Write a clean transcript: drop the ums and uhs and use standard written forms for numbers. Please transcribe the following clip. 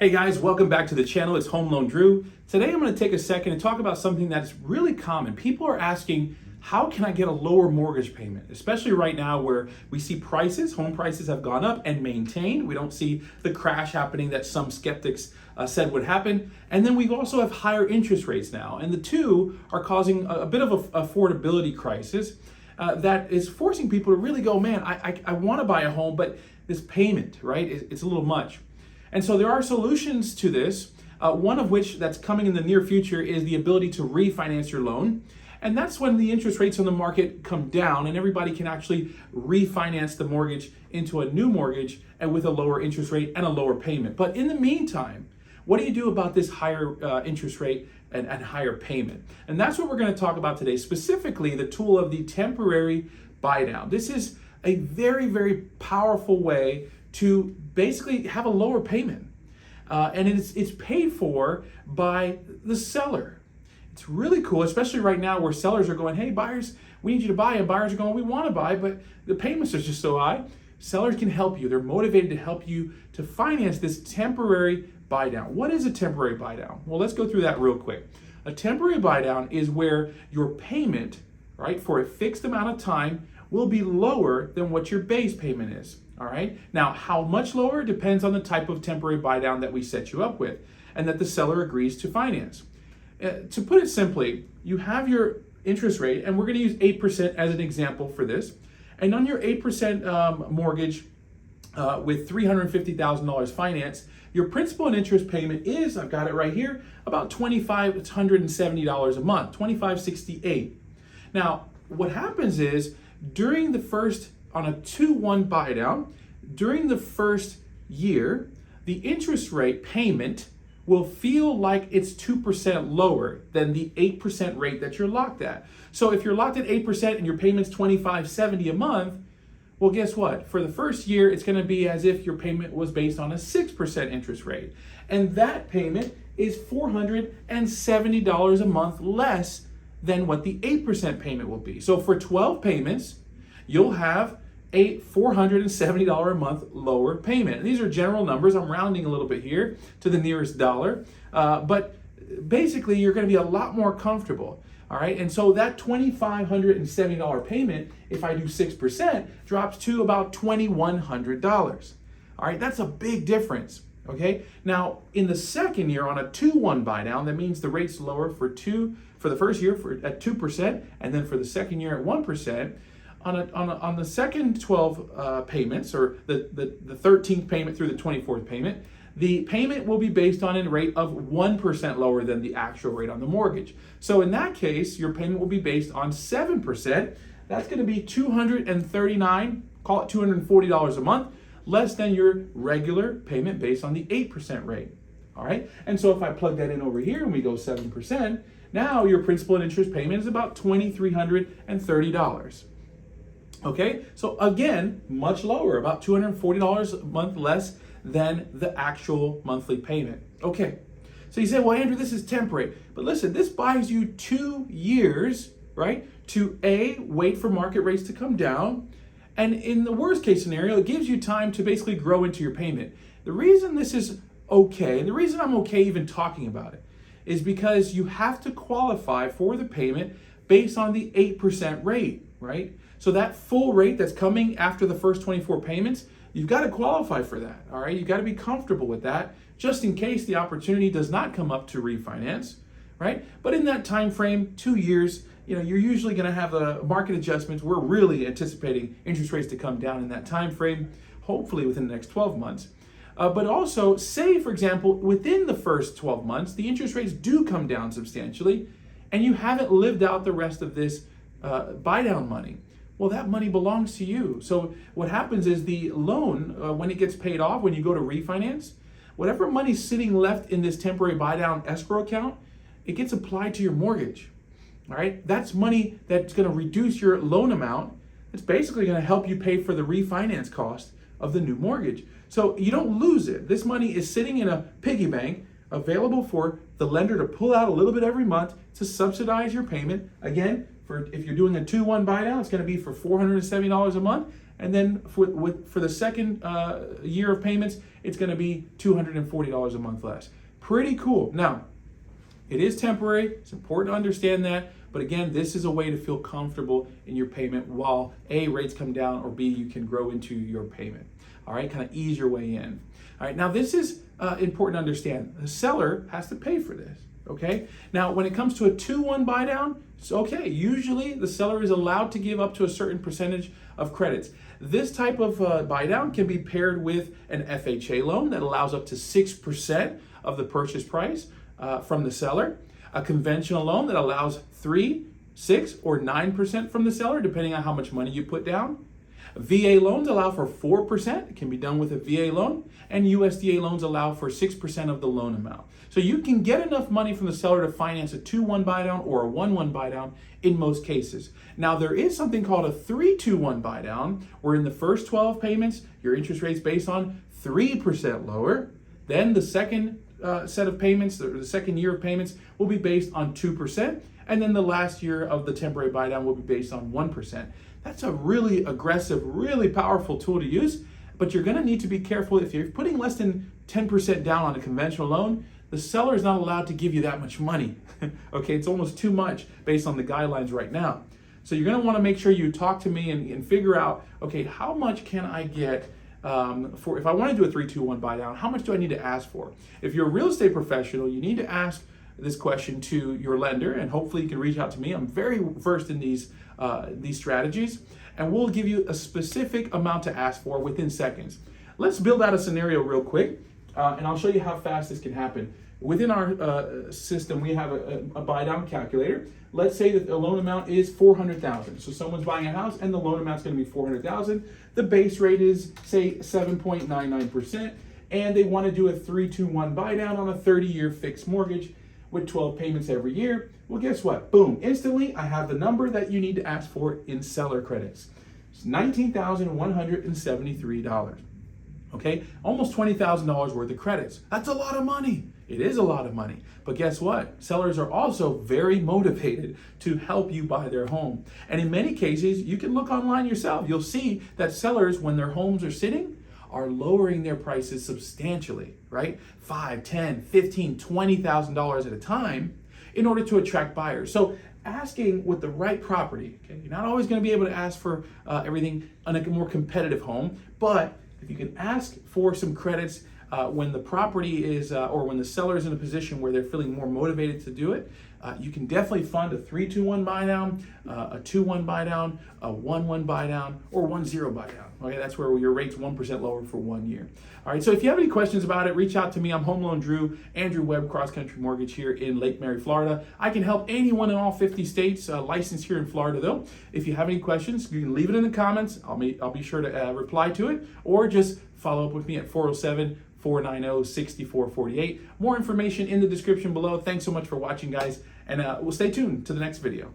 Hey guys, welcome back to the channel. It's Home Loan Drew. Today I'm going to take a second and talk about something that's really common. People are asking, how can I get a lower mortgage payment? Especially right now where we see home prices have gone up and maintained. We don't see the crash happening that some skeptics said would happen. And then we also have higher interest rates now. And the two are causing a bit of an affordability crisis that is forcing people to really go, man, I want to buy a home, but this payment, right, it's a little much. And so there are solutions to this, one of which that's coming in the near future is the ability to refinance your loan. And that's when the interest rates on the market come down and everybody can actually refinance the mortgage into a new mortgage and with a lower interest rate and a lower payment. But in the meantime, what do you do about this higher interest rate and higher payment? And that's what we're going to talk about today, specifically the tool of the temporary buy down. This is a very, very powerful way to basically have a lower payment. And it's paid for by the seller. It's really cool, especially right now where sellers are going, hey, buyers, we need you to buy. And buyers are going, we want to buy, but the payments are just so high. Sellers can help you. They're motivated to help you to finance this temporary buy down. What is a temporary buy down? Well, let's go through that real quick. A temporary buy down is where your payment, right, for a fixed amount of time will be lower than what your base payment is. All right. Now, how much lower depends on the type of temporary buy down that we set you up with and that the seller agrees to finance. To put it simply, you have your interest rate, and we're going to use 8% as an example for this. And on your 8% mortgage with $350,000 finance, your principal and interest payment is, I've got it right here, about $2,570 a month, $2,568. Now, what happens is during the first, on a 2-1 buy down, during the first year, the interest rate payment will feel like it's 2% lower than the 8% rate that you're locked at. So if you're locked at 8% and your payment's $2,570 a month, well, guess what? For the first year, it's going to be as if your payment was based on a 6% interest rate. And that payment is $470 a month less than what the 8% payment will be. So for 12 payments, you'll have a $470 a month lower payment. And these are general numbers. I'm rounding a little bit here to the nearest dollar. But basically, you're going to be a lot more comfortable. All right. And so that $2,570 payment, if I do 6%, drops to about $2,100. All right. That's a big difference. Okay. Now, in the second year on a 2-1 buy down, that means the rate's lower for the first year at 2%, and then for the second year at 1%. On the second 12 payments, or the 13th payment through the 24th payment, the payment will be based on a rate of 1% lower than the actual rate on the mortgage. So in that case, your payment will be based on 7%. That's going to be $239, call it $240 a month, less than your regular payment based on the 8% rate. All right. And so if I plug that in over here and we go 7%, now your principal and interest payment is about $2,330. Okay, so again, much lower, about $240 a month less than the actual monthly payment. Okay, so you say, well, Andrew, this is temporary. But listen, this buys you 2 years, right, to A, wait for market rates to come down. And in the worst case scenario, it gives you time to basically grow into your payment. The reason this is okay, and the reason I'm okay even talking about it, is because you have to qualify for the payment based on the 8% rate, right? So that full rate that's coming after the first 24 payments, you've got to qualify for that, all right? You've got to be comfortable with that just in case the opportunity does not come up to refinance, right? But in that time frame, 2 years, you're usually going to have market adjustments. We're really anticipating interest rates to come down in that time frame, hopefully within the next 12 months. But also, say, for example, within the first 12 months, the interest rates do come down substantially, and you haven't lived out the rest of this buy-down money. Well, that money belongs to you. So what happens is the loan, when it gets paid off, when you go to refinance, whatever money's sitting left in this temporary buy-down escrow account, it gets applied to your mortgage. All right? That's money that's going to reduce your loan amount. It's basically going to help you pay for the refinance cost of the new mortgage. So you don't lose it. This money is sitting in a piggy bank available for the lender to pull out a little bit every month to subsidize your payment. Again, if you're doing a 2-1 buy down, it's going to be for $470 a month. And then for the second year of payments, it's going to be $240 a month less. Pretty cool. Now, it is temporary. It's important to understand that. But again, this is a way to feel comfortable in your payment while A, rates come down, or B, you can grow into your payment. All right, kind of ease your way in. All right, now this is important to understand. The seller has to pay for this, okay? Now, when it comes to a 2-1 buy down, it's okay. Usually the seller is allowed to give up to a certain percentage of credits. This type of buy down can be paired with an FHA loan that allows up to 6% of the purchase price from the seller. A conventional loan that allows 3, 6, or 9% from the seller, depending on how much money you put down. VA loans allow for 4%. It can be done with a VA loan. And USDA loans allow for 6% of the loan amount. So you can get enough money from the seller to finance a 2-1 buy down or a 1-1 buy down in most cases. Now, there is something called a 3-2-1 buy down, where in the first 12 payments, your interest rate's based on 3% lower. Then the second set of payments, the second year of payments, will be based on 2%. And then the last year of the temporary buy down will be based on 1%. That's a really aggressive, really powerful tool to use, but you're going to need to be careful. If you're putting less than 10% down on a conventional loan, the seller is not allowed to give you that much money. Okay, it's almost too much based on the guidelines right now. So you're going to want to make sure you talk to me and figure out, okay, how much can I get for, if I want to do a 3-2-1 buy down, how much do I need to ask for? If you're a real estate professional, you need to ask this question to your lender, and hopefully you can reach out to me. I'm very versed in these strategies, and we'll give you a specific amount to ask for within seconds. Let's build out a scenario real quick, and I'll show you how fast this can happen. Within our system, we have a buy down calculator. Let's say that the loan amount is $400,000. So someone's buying a house and the loan amount's going to be $400,000. The base rate is, say, 7.99%, and they want to do a 3-2-1 buy down on a 30-year fixed mortgage with 12 payments every year. Well, guess what? Boom, instantly I have the number that you need to ask for in seller credits. It's $19,173. Okay, almost $20,000 worth of credits. That's a lot of money. It is a lot of money. But guess what? Sellers are also very motivated to help you buy their home. And in many cases, you can look online yourself. You'll see that sellers, when their homes are sitting, are lowering their prices substantially, right? $5,000, $10,000, $15,000, $20,000 at a time in order to attract buyers. So asking with the right property, okay? You're not always going to be able to ask for everything on a more competitive home, but if you can ask for some credits when the property is, or when the seller is in a position where they're feeling more motivated to do it, you can definitely fund a 3-2-1 buy down, a 2-1 buy down, a 1-1 buy down, or 1-0 buy down. Okay, that's where your rate's 1% lower for 1 year. All right, so if you have any questions about it, reach out to me. I'm Home Loan Drew, Andrew Webb, Cross Country Mortgage here in Lake Mary, Florida. I can help anyone in all 50 states, licensed here in Florida though. If you have any questions, you can leave it in the comments. I'll be sure to reply to it, or just follow up with me at 407-490-6448. More information in the description below. Thanks so much for watching, guys, and we'll stay tuned to the next video.